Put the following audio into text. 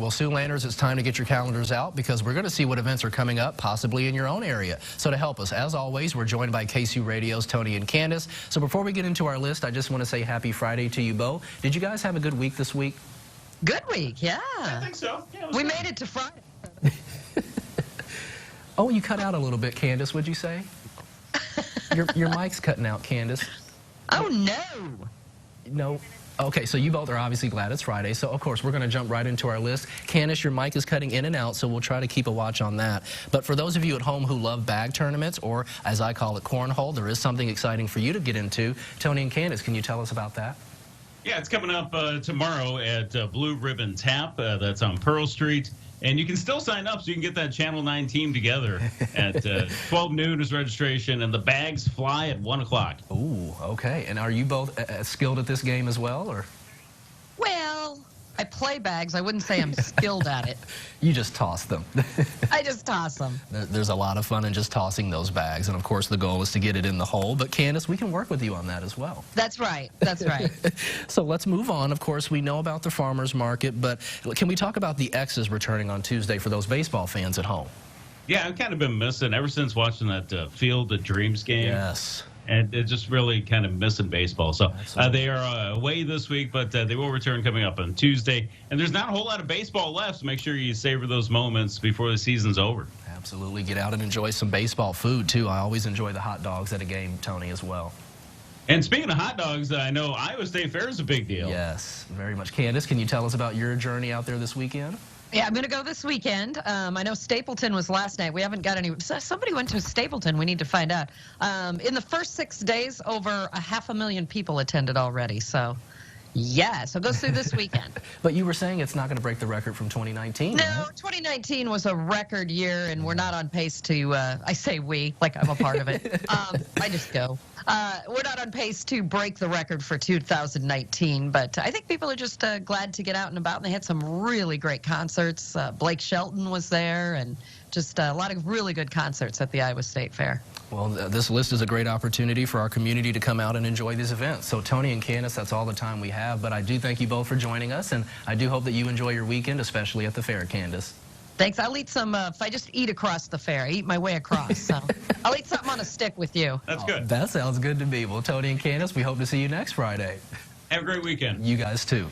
Well, Siouxlanders, it's time to get your calendars out because we're going to see what events are coming up, possibly in your own area. So to help us, as always, we're joined by K-SUX Radio's Tony and Candace. So before we get into our list, I just want to say happy Friday to you both. Did you guys have a good week this week? Good week, yeah. I think so. Yeah, we made it to Friday. Oh, you cut out a little bit, Candace, would you say? Your mic's cutting out, Candace. Oh, no. No. Okay, so you both are obviously glad it's Friday, so of course we're going to jump right into our list. Candace, your mic is cutting in and out, so we'll try to keep a watch on that. But for those of you at home who love bag tournaments, or as I call it, cornhole, there is something exciting for you to get into. Tony and Candace, can you tell us about that? Yeah, it's coming up tomorrow at Blue Ribbon Tap. That's on Pearl Street. And you can still sign up so you can get that Channel 9 team together at 12 noon is registration, and the bags fly at 1 o'clock. Ooh, okay. And are you both skilled at this game as well, or? Well, I play bags. I wouldn't say I'm skilled at it. You just toss them. I just toss them. There's a lot of fun in just tossing those bags, and of course the goal is to get it in the hole. But Candace, we can work with you on that as well. That's right. That's right. So let's move on. Of course, we know about the farmers market, but can we talk about the X's returning on Tuesday for those baseball fans at home? Yeah, I've kind of been missing ever since watching that Field of Dreams game. Yes. And it's just really kind of missing baseball. So they are away this week, but they will return coming up on Tuesday. And there's not a whole lot of baseball left, so make sure you savor those moments before the season's over. Absolutely. Get out and enjoy some baseball food, too. I always enjoy the hot dogs at a game, Tony, as well. And speaking of hot dogs, I know Iowa State Fair is a big deal. Yes, very much. Candace, can you tell us about your journey out there this weekend? Yeah, I'm going to go this weekend. I know Stapleton was last night. We haven't got any. Somebody went to Stapleton. We need to find out. In the first 6 days, over 500,000 people attended already. So, yeah, so go through this weekend. But you were saying it's not going to break the record from 2019. No, right? 2019 was a record year, and we're not on pace to, I say we, like I'm a part of it. I just go. We're not on pace to break the record for 2019, but I think people are just glad to get out and about, and they had some really great concerts. Blake Shelton was there, and just a lot of really good concerts at the Iowa State Fair. Well, this list is a great opportunity for our community to come out and enjoy these events. So, Tony and Candace, that's all the time we have, but I do thank you both for joining us, and I do hope that you enjoy your weekend, especially at the fair, Candace. Thanks. I'll eat some, if I just eat across the fair, I eat my way across, so I'll eat something on a stick with you. That's good. That sounds good to me. Well, Tony and Candace, we hope to see you next Friday. Have a great weekend. You guys, too.